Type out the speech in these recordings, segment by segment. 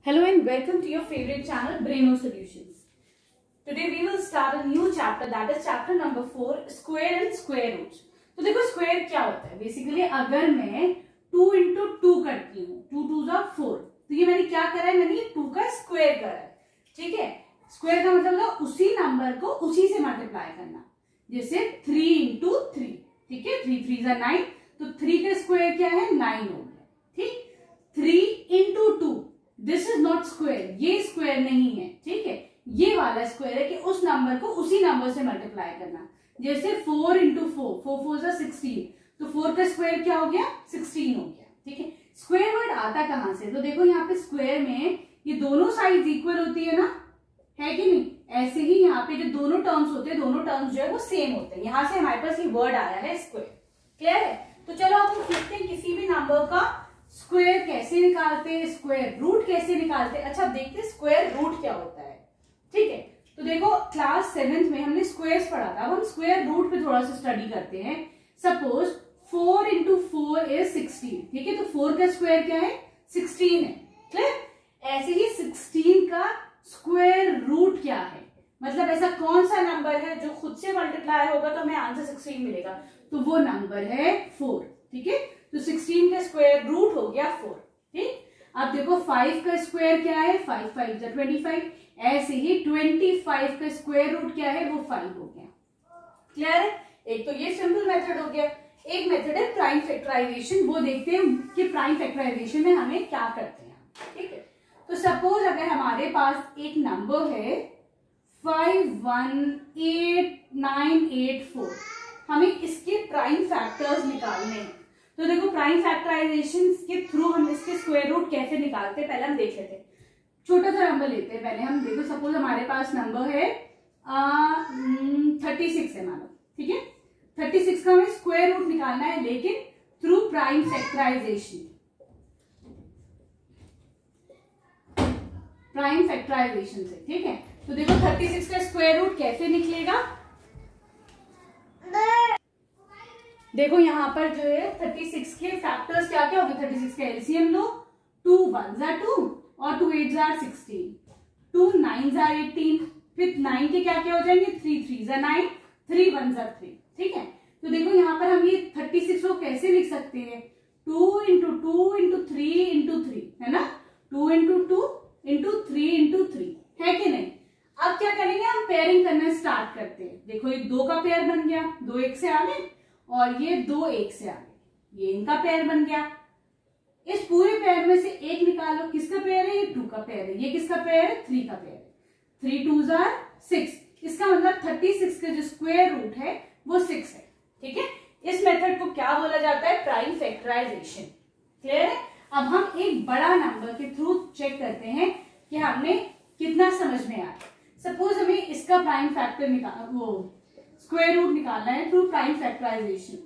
Hello and welcome to your favorite channel, Braino Solutions. Today we will start a new chapter, that is chapter number 4, square and square roots. तो देखो square क्या होता है. Basically अगर मैं 2 into 2 करती हूँ, 2 2s are 4, तो ये मैंने क्या करा है, मैंने ये 2 का स्क्वायर करा है. ठीक है, स्क्वायर का मतलब होता है उसी नंबर को उसी से मल्टीप्लाई करना. जैसे 3 into 3, ठीक है, 3 3s are 9, तो 3 का स्क्वायर क्या है, 9 हो गया. ठीक, 3 into 2, this is not square, ये स्क्वायर नहीं है. ठीक है, ये वाला स्क्वायर है कि उस नंबर को उसी नंबर से मल्टीप्लाई करना. जैसे 4 into 4, 4 4s are 16, तो 4 का स्क्वायर क्या हो गया, 16 हो गया. ठीक है, स्क्वायर वर्ड आता कहां से, तो देखो यहाँ पे स्क्वायर में ये दोनों साइड इक्वल होती है ना, है कि नहीं. ऐसे ही यहाँ पे जो दोनों टर्म्स होते हैं, दोनों टर्म्स जो है वो सेम होते हैं. यहाँ से हमारे पास ये वर्ड आया है स्क्वायर. क्लियर है. तो चलो अब हम सीखते हैं किसी भी नंबर का स्क्वायर कैसे निकालते हैं, स्क्वायर रूट कैसे निकालते हैं. अच्छा, देखते हैं स्क्वायर रूट क्या होता है. ठीक है, तो देखो क्लास 7th में हमने स्क्वायर्स पढ़ा था. अब हम स्क्वायर रूट पे थोड़ा सा स्टडी करते हैं. Suppose 4 into 4 is 16. ठीक है, तो 4 का स्क्वायर क्या है, 16 है. क्लियर. ऐसे ही 16 का स्क्वायर रूट क्या है, मतलब ऐसा कौन सा नंबर है जो खुद से मल्टीप्लाई होगा तो हमें आंसर 16 मिलेगा, तो वो नंबर है 4. ठीक है, तो 16 का स्क्वायर रूट हो गया 4. ठीक, अब देखो 5 का स्क्वायर क्या है, 5 5 जा 25. ऐसे ही 25 का स्क्वायर रूट क्या है, वो 5 हो गया. क्लियर है. एक तो ये सिंपल मेथड हो गया. एक मेथड है प्राइम फैक्टराइजेशन, वो देखते हैं कि प्राइम फैक्टराइजेशन में हमें क्या करते हैं. ठीक है, तो सपोज अगर हमारे पास एक नंबर है 518984, हमें इसके प्राइम फैक्टर्स निकालने हैं. तो देखो प्राइम फैक्टराइजेशन के थ्रू हम इसके स्क्वायर रूट कैसे निकालते हैं, पहले हम देख लेते हैं. छोटा सा नंबर लेते हैं पहले हम. देखो सपोज हमारे पास नंबर है 36 है मानो. ठीक है, 36 का हमें स्क्वायर रूट निकालना है, लेकिन through prime factorisation. Prime factorisation से. ठीक है, तो देखो 36 का स्क्वायर रूट कैसे निकलेगा. देखो यहाँ पर जो है 36 के फैक्टर्स क्या क्या होंगे. 36 का एलसीएम लो, 2 1s are 2 और 2 8s are 16, 2 9s are 18. फिर 9 के क्या क्या हो जाएंगे, 3 3s are 9, 3 1s are 3. ठीक है, तो देखो यहाँ पर हम ये 36 को कैसे लिख सकते हैं, 2 into 2 into 3 into 3, है ना. 2 into 2 into 3 into 3, है कि नहीं. अब क्या करेंगे, हम पेयरिंग करना स्टार्ट करते हैं. देखो ये 2 का पेयर बन गया, 2 1 से आ गए, और ये 2 1 से आ गए, ये इनका पेयर बन गया. इस पूरे पेयर में से एक निकालो, किसका पेयर है, ये 2 का पेयर है. ये किसका पेयर है, 3 का पेयर है. 3 2s are 6. इसका मतलब 36 का जो स्क्वायर रूट है वो 6 है. ठीक है, इस मेथड को क्या बोला जाता है, प्राइम फैक्टराइजेशन. क्लियर है. अब हम एक बड़ा नंबर के थ्रू चेक करते हैं कि हमने कितना समझ में आया. सपोज हमें इसका प्राइम फैक्टर वो स्क्वायर रूट निकालना है थ्रू प्राइम फैक्टराइजेशन.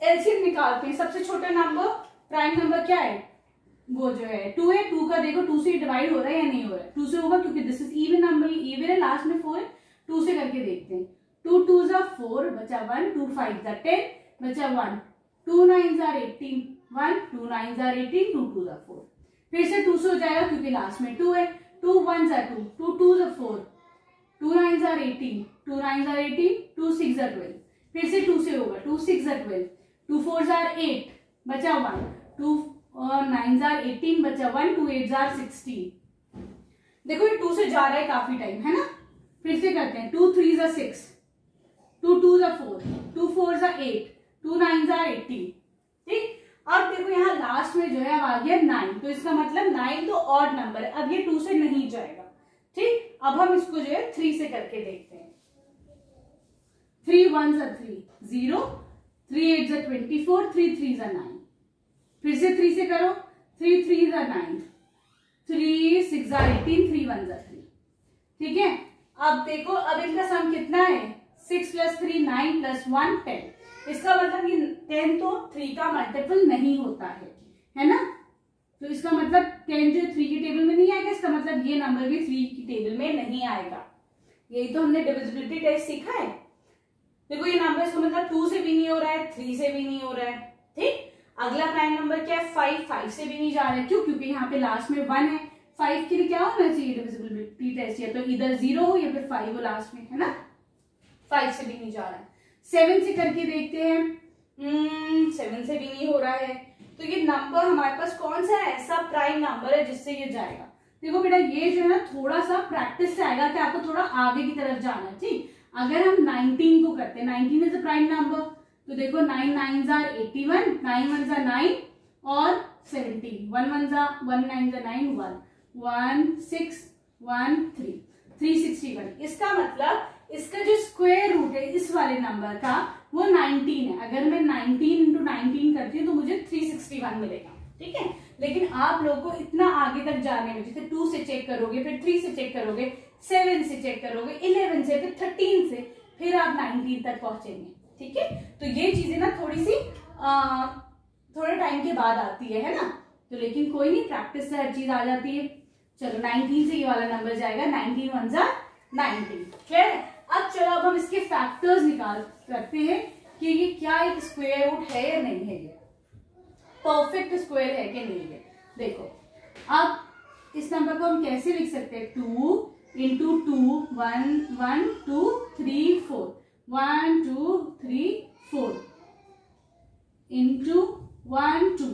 एलसीएम निकालते हैं. सबसे छोटा नंबर, प्राइम नंबर क्या है, वो जो है 2 है. 2 का देखो 2 से डिवाइड हो रहा है या नहीं हो रहा है, 2 से होगा क्योंकि this is even number, even है, लास्ट में 4 है. 2 से करके देखते हैं. 2 2s are 4 बचा 1, 2 5s are 10 बचा 1, 2 9s are 18 1, 2 9s are 18, 2 2s are 4. फिर से 2 से हो जाएगा क्योंकि लास्ट में 2 है. 2 1s are 2, 2 2s are 4, 2 9s are 18, 2 9s are 18, 2 6s are 12. फिर से 2 से होगा, 2 6s are 12, 2 4s are 8 बचा 1, 2 9s are 18 बचा 1, 2 8s are 16. देखो ये 2 से जा रहा है काफी टाइम, है ना. फिर से करते हैं. 2 3s are 6, 2 2s are 4, 2 4s are 8, 2 9s are 18. ठीक, अब देखो यहाँ लास्ट में जो है अब आ गया 9, तो इसका मतलब 9 तो ऑड नंबर है. अब ये 2 से नहीं जाएगा. ठीक, अब हम इसको जो है 3 से करके देखते हैं. 3 1s are 3 0, 3 8s are 24, 3 3s are 9. फिर से 3 से करो. 3 3s are 9, 3 6s are 18, 3 1s are 3. ठीक है, अब देखो अब इनका सम कितना है, 6 + 3 9 + 1 10. इसका मतलब ये 10 तो 3 का मल्टीपल नहीं होता है ना. तो इसका मतलब 10 जो 3 की टेबल में नहीं आएगा, इसका मतलब ये नंबर भी 3 की टेबल में नहीं आएगा. यही तो हमने डिविजिबिलिटी टेस्ट सीखा है. देखो ये नंबर इसका मतलब 2 से भी नहीं हो रहा है, 3 से भी नहीं हो रहा है. ठीक, अगला प्राइम नंबर क्या है 5, 5 से भी नहीं जा रहा है, क्यों? क्योंकि यहाँ पे लास्ट में 1 है, 5 के लिए क्या होना चाहिए डिविजिबिलिटी टेस्ट, या तो इधर 0 हो या फिर 5 हो लास्ट में, है ना। 5 से भी नहीं जा रहा है। 7 से करके देखते हैं, 7 से भी नहीं हो रहा है। तो ये नंबर हमारे पास कौन सा ऐसा प्राइम नंबर है जिससे ये जाएगा? देखो बेटा ये जो है ना थोड़ा सा प्रैक्टिस से आएगा कि आपको थोड़ा आगे की तरफ जाना है, ठीक। अगर हम 19 को करते हैं, 19 इज अ प्राइम नंबर, तो देखो 9 9s are 81, 9 1s are 9 और 17, 1 1s are 1 9s are 9, 1 6 1 3 361। इसका मतलब इसका जो स्क्वायर रूट है इस वाले नंबर का वो 19 है। अगर मैं 19 इंटू 19 करती हूँ तो मुझे 361 मिलेगा, ठीक है। लेकिन आप लोगों को इतना आगे तक जाने में, जैसे 2 से चेक करोगे, फिर 3 से चेक करोगे, 7 से चेक करोगे, 11 से, फिर 13 से, फिर आप 19 तक पहुंचेंगे, ठीक है। तो ये चीजें ना थोड़ी सी थोड़े टाइम के बाद आती है ना। तो लेकिन कोई नहीं, प्रैक्टिस से हर चीज आ जाती है। चलो 19 से ये वाला नंबर जाएगा, 19 1s are 19, क्लियर है। अब चलो अब हम इसके फैक्टर्स निकाल सकते हैं कि ये क्या एक स्क्वायर रूट है या नहीं है, ये परफेक्ट स्क्वायर है कि नहीं है। देखो अब इस नंबर को हम कैसे लिख सकते हैं, 2 इंटू 2 1 1 2 3 4 1 2 3 4 इंटू 1 2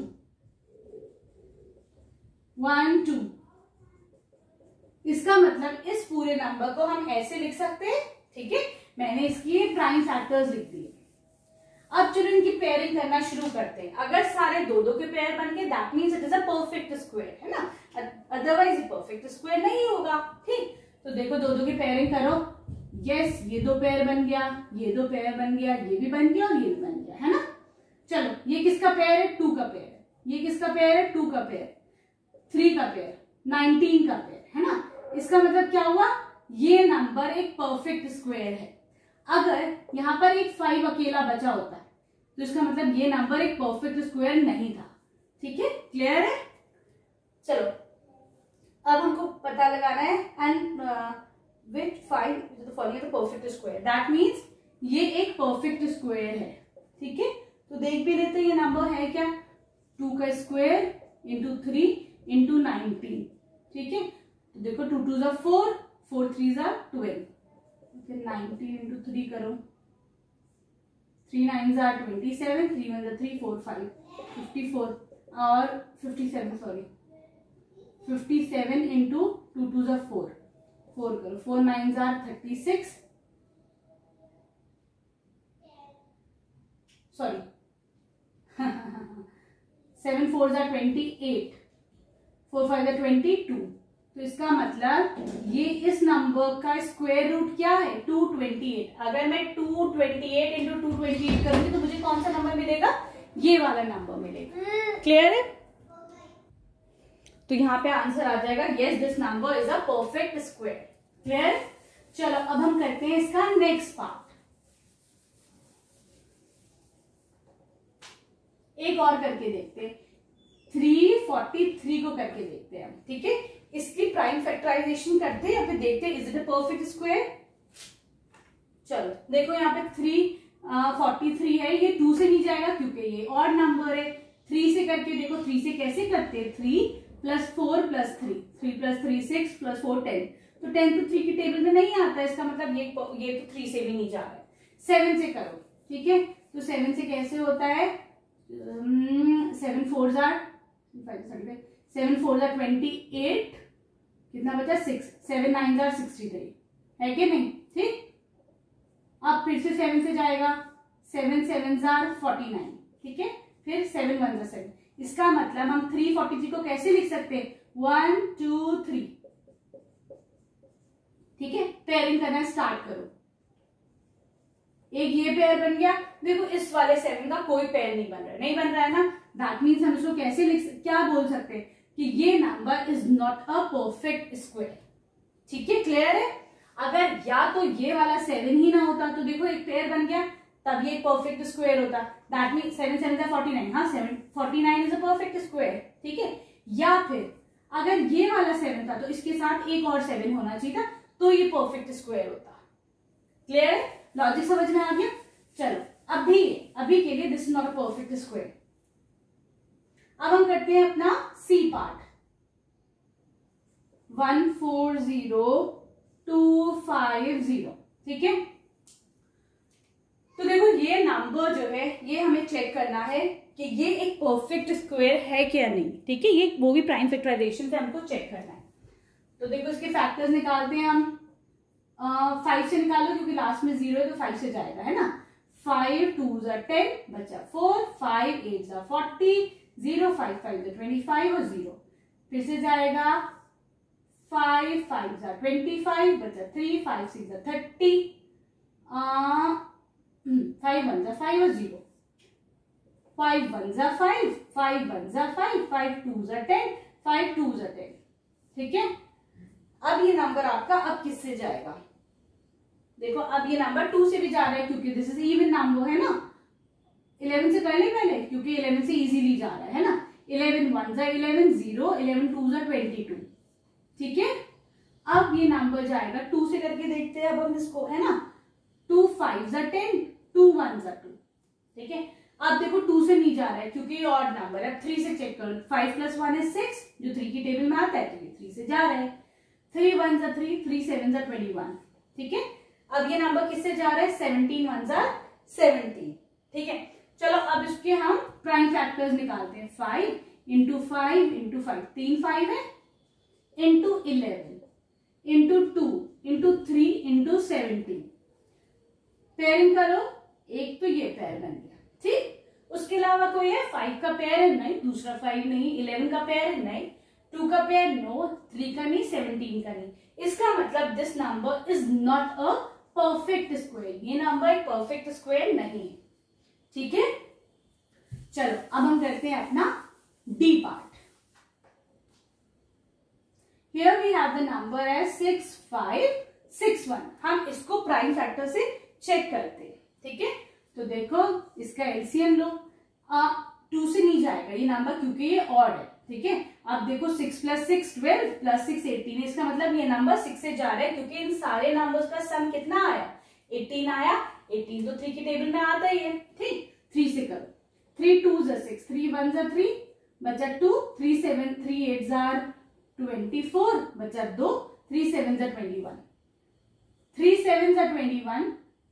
1 2। इसका मतलब इस पूरे नंबर को हम ऐसे लिख सकते हैं, ठीक है। मैंने इसकी प्राइम फैक्टर्स लिख दिए। अब चलो इनकी पेयरिंग करना शुरू करते हैं। अगर सारे दो दो के पेयर बन गए that means it is a perfect square, है ना, अदरवाइज ये परफेक्ट स्क्वायर नहीं होगा, ठीक। तो देखो दो दो की पेयरिंग करो, यस ये दो पेयर बन गया, ये दो पेयर बन गया, ये भी बन गया और ये भी बन गया, है ना। चलो ये किसका पेयर है, 2 का पेयर है, ये किसका पेयर है, 2 का पेयर, 3 का पेयर, 19 का पेयर, है ना। इसका मतलब क्या हुआ, ये नंबर एक परफेक्ट स्क्वायर है। अगर यहां पर एक 5 अकेला बचा होता है तो इसका मतलब ये नंबर एक परफेक्ट स्क्वायर नहीं था, ठीक है, क्लियर है। चलो अब हमको पता लगाना है and which 5 following perfect square, that means ये एक परफेक्ट स्क्वायर है, ठीक है। तो देख भी लेते हैं ये नंबर है क्या, 2 का स्क्वायर इंटू 3 इंटू 19, ठीक है। तो देखो 2 2s are 4, 4 3s are 12, फिर 19 इंटू 3 करो, 3 9s are 27, 3 1s are 3 4 5 54 और 57 सॉरी 57 इंटू 2 2s are 4 4 करो, 4 9s are 36 sorry 7 4s are 28, 4 5s are 22। तो इसका मतलब ये इस नंबर का स्क्वायर रूट क्या है, 228। अगर मैं 228 इंटू 228 करूंगी तो मुझे कौन सा नंबर मिलेगा, ये वाला नंबर मिलेगा, क्लियर है। तो यहाँ पे आंसर आ जाएगा yes this number is a perfect square, clear. चलो अब हम करते हैं इसका नेक्स्ट पार्ट, एक और करके देखते हैं, 343 को करके देखते हैं हम, ठीक है। इसकी प्राइम फैक्टराइजेशन करते हैं या फिर देखते हैं is it a perfect square. चलो देखो यहाँ पे 343 है, ये 2 से नहीं जाएगा क्योंकि ये और नंबर है। 3 से करके देखो, 3 से कैसे करते हैं, 3 + 4 + 3, 3 + 3 6 + 4 10, तो 10 तो 3 की टेबल में नहीं आता, इसका मतलब ये तो 3 से भी नहीं जा रहा है। 7 से करो, ठीक है। तो 7 से कैसे होता है, 7 4s are 28, कितना बचा 6, 7 9s are 63, है कि नहीं, ठीक। अब फिर से 7 से जाएगा, 7 7s are 49, ठीक है, फिर 7 1s are 7। इसका मतलब हम 343 को कैसे लिख सकते हैं, 1 2 3, ठीक है। पेयरिंग करना स्टार्ट करो, एक ये पेयर बन गया। देखो इस वाले 7 का कोई पेयर नहीं बन रहा है ना, दैट मीन्स हम इसको कैसे क्या बोल सकते हैं कि ये number is not a perfect square, ठीक है, क्लियर है। अगर या तो ये वाला 7 ही ना होता तो देखो एक पेयर बन गया, तब ये परफेक्ट स्क्वायर होता, दैट मीन 7 7 is 49, हाँ 49 इज अ परफेक्ट स्क्वायर, ठीक है। या फिर अगर ये वाला 7 था तो इसके साथ एक और 7 होना चाहिए था, तो ये परफेक्ट स्क्वायर होता, क्लियर है, लॉजिक समझ में आ गया। चलो अभी के लिए this is not a perfect square, अब हम करते हैं अपना सी पार्ट। 140250, ठीक है। तो देखो ये नंबर जो है ये हमें चेक करना है कि ये एक परफेक्ट स्क्वायर है क्या नहीं, ठीक है। ये वो भी प्राइम फैक्टराइजेशन से हमको चेक करना है। तो देखो इसके फैक्टर्स निकालते हैं हम। 5 से निकालो क्योंकि लास्ट में 0 है तो 5 से जाएगा, है ना। 5 2 10 बचा 4, 5 8 40, 0 5 5 25 और 0 फिर से जाएगा। 5 5 25 बचा 3, 5 6 30, 5 1 5 और 0, 5 1 5, 5 1 5, 5 2 10, 5 2 10, ठीक है। अब ये नंबर आपका अब किससे जाएगा? देखो अब ये नंबर 2 से भी जा रहा है क्योंकि दिस इज इवन नंबर, है ना। 11 से पहले क्योंकि 11 से इजीली जा रहा है ना। 11 1 11, 0 11 2 22, ठीक है। अब ये नंबर जाएगा 2 से करके देखते हैं अब हम इसको, है ना। 2 5 10, 2 1 2, ठीक है। अब देखो 2 से नहीं जा रहा है क्योंकि ये ऑड नंबर है। अब 3 से चेक करो। 5 + 1 is 6, जो 3 की टेबल में आता है, तो ये 3 से जा रहा है। 3 1 3, 3 7 21, ठीक है। अब ये नंबर किससे जा रहा है? 17 1 17, ठीक है। चलो अब इसके हम प्राइम फैक्टर्स निकालते हैं। 5 × 5 × 5, 3 5 है, into 11 into 2 into 3 into 17, pairing करो। एक तो ये पेयर बन गया, ठीक। उसके अलावा कोई है? 5 का पेयर है, नहीं। दूसरा 5 नहीं। 11 का पेयर है, नहीं। 2 का पेयर, नो। 3 का नहीं, 17 का नहीं। इसका मतलब this number is not a perfect square. ये नंबर एक परफेक्ट स्क्वायर नहीं है, ठीक है। चलो अब हम करते हैं अपना D part. Here we have the number as 6561। हम इसको प्राइम फैक्टर से चेक करते हैं, ठीक है। तो देखो इसका एलसीएम लो। 2 से नहीं जाएगा ये नंबर क्योंकि ये ऑड है, ठीक है। अब देखो 6 + 6 12 + 6 18, इसका मतलब ये नंबर 6 से जा रहा है क्योंकि इन सारे नंबर्स का सम कितना आया? 18 आया। 18 तो 3 की टेबल में आता ही है, ठीक। 3 से करो। 3 2 6, 3 1 3 बचा 2, 3 7 3 8 24 बचा 2, 3 7 21, 3 7 21,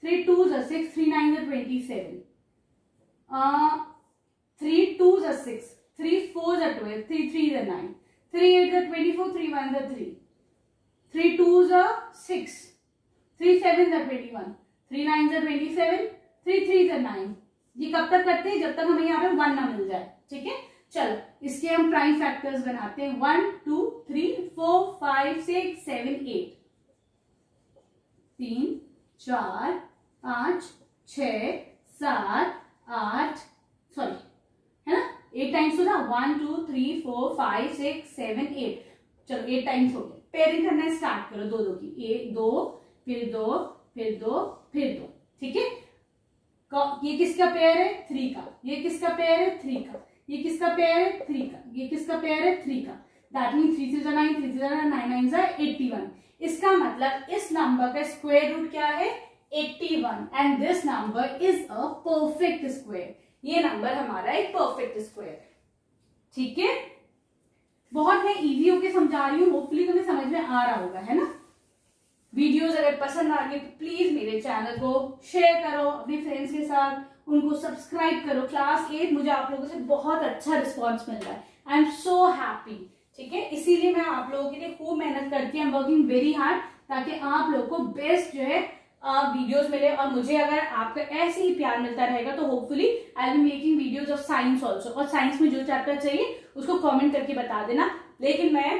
3 2 6, 3 9 27, 3 2 6, 3 4 12, 3 3 9, 3 8 24, 3 1 3, 3 2 6, 3 7 21, 3 9 27, 3 3 9। ये कब तक करते हैं? जब तक हमें यहाँ पे 1 ना मिल जाए, ठीक है। चलो इसके हम प्राइम फैक्टर्स बनाते हैं। 1 2 3 4 5 6 7 8, 3 4 5 6 7 8, सॉरी, है ना। 8 टाइम्स हो ना। 1 2 3 4 5 6 7 8, चलो 8 टाइम्स हो गए। पेयरिंग करना स्टार्ट करो 2 2 की। 1 2 फिर 2 फिर 2 फिर 2, ठीक है। ये किसका पेयर है? 3 का। ये किसका पेयर है? 3 का। ये किसका पेयर है? 3 का। ये किसका पेयर है? 3 का। दैट मीन 3 से 9, 3 से 9 9 9 81। इसका मतलब इस नंबर का स्क्वायर रूट क्या है? 81, and this number is a perfect square. ये नंबर हमारा एक परफेक्ट स्क्वायर है, ठीक है। बहुत मैं इजी होके समझा रही हूँ, होपफुली तुम्हें समझ में आ रहा होगा, है ना। वीडियोस अगर पसंद आ रही है तो प्लीज मेरे चैनल को शेयर करो अपने फ्रेंड्स के साथ, उनको सब्सक्राइब करो। क्लास 8 मुझे आप लोगों से बहुत अच्छा रिस्पॉन्स मिल रहा है। आई एम सो हैप्पी, ठीक है। इसीलिए मैं आप लोगों के लिए खूब मेहनत करती हूँ, वर्किंग वेरी हार्ड, ताकि आप लोगों को बेस्ट जो है वीडियोस मिले। और मुझे अगर आपका ऐसे ही प्यार मिलता रहेगा तो hopefully I will be making videos of science also. और साइंस में जो चैप्टर चाहिए उसको कमेंट करके बता देना। लेकिन मैं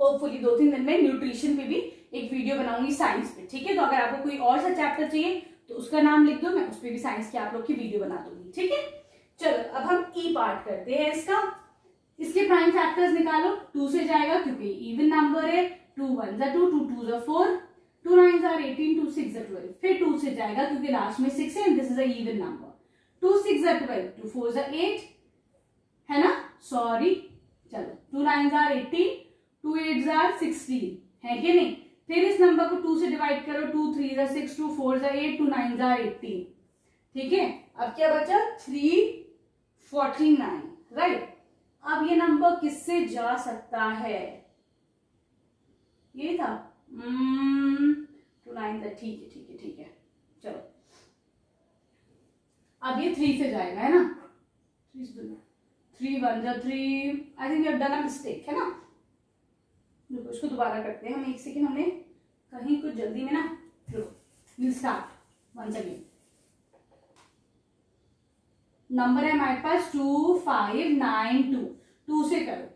होपफुली 2-3 दिन में न्यूट्रिशन पे भी एक वीडियो बनाऊंगी साइंस पे, ठीक है। तो अगर आपको कोई और सा चैप्टर चाहिए तो उसका नाम लिख दो, मैं उस पर भी साइंस की आप लोग की वीडियो बना दूंगी, ठीक है। चलो अब हम ई पार्ट करते हैं इसका। इसके प्राइम फैक्टर्स निकालो। 2 से जाएगा क्योंकि इवन नंबर है। 2 1 2, 2 2 4, 2 9 18, 2 6 12। फिर 2 से जाएगा क्योंकि लास्ट में 6 है, this is a even number. 2 6 12, 2 4 8, है ना, सॉरी। चलो 2 9 18, 2 8 16, है कि नहीं। फिर इस नंबर को 2 से डिवाइड करो। 2 3 6, 2 4 8, 2 9 18, ठीक है। अब क्या बचा? 349, राइट। अब ये नंबर किससे जा सकता है? ये था 2 9 था। ठीक है ठीक है ठीक है, चलो अब ये 3 से जाएगा, है ना? 3 1 जा 3। I think you have done a mistake, है ना? रुको, इसको दोबारा करते हैं हम। एक सेकेंड, हमने कहीं कुछ जल्दी में ना, रुको, will start once again. Number है हमारे पास 2 5 9 2। 2 से करो।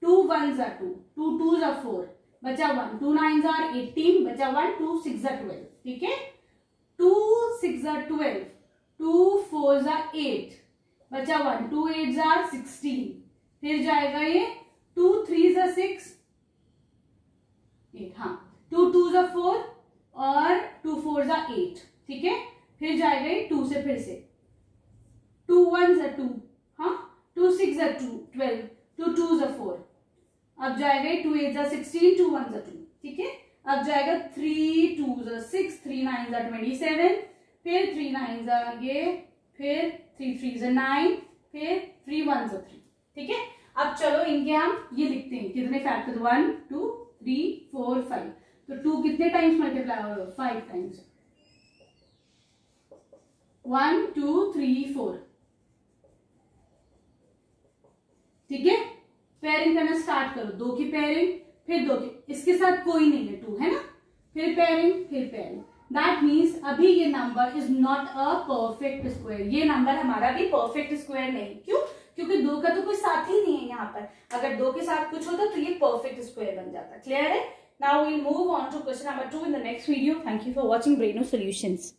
2 1 जा 2, 2 2 जा 4, बचा 1, 2 9 जा 18, बचा 1, 2 6 जा 12। ठीक है, 2 6 जा 12, 2 4 जा 8, बचा 1, 2 8 जा 16। फिर जाएगा ये 2 3 जा 6 8, हाँ 2 2 जा 4 और 2 4 जा 8। ठीक है, फिर जाएगा ये 2 से, फिर से 2 1 जा 2, हाँ 2 6 जा 2 12, 2 2 जा 4। अब जाएगा 2 8 जा 16, 2 1 जा 2। ठीक है, अब जाएगा 3 2 जा 6, 3 9 जा 27, फिर 3 9 जा ये, फिर 3 3 जा 9, फिर 3 1 जा 3। ठीक है, अब चलो इनके हम ये लिखते हैं, कितने फैक्टर? 1 2 3 4 5। तो 2 कितने टाइम्स मल्टीप्लाई होगा? 5 टाइम्स। 1 2 3 4। ठीक है, पेयरिंग करना स्टार्ट करो। 2 की पेयरिंग, फिर 2 की, इसके साथ कोई नहीं है 2, है ना? फिर पेयरिंग, फिर पेयरिंग। दैट मीन्स अभी ये number is not a perfect square. ये नंबर हमारा भी परफेक्ट स्क्वायर नहीं। क्यों? क्योंकि 2 का तो कोई साथ ही नहीं है यहाँ पर। अगर 2 के साथ कुछ होता तो ये परफेक्ट स्क्वायर बन जाता। क्लियर है? Now we move on to question number 2 in the next video. Thank you for watching Braino solutions.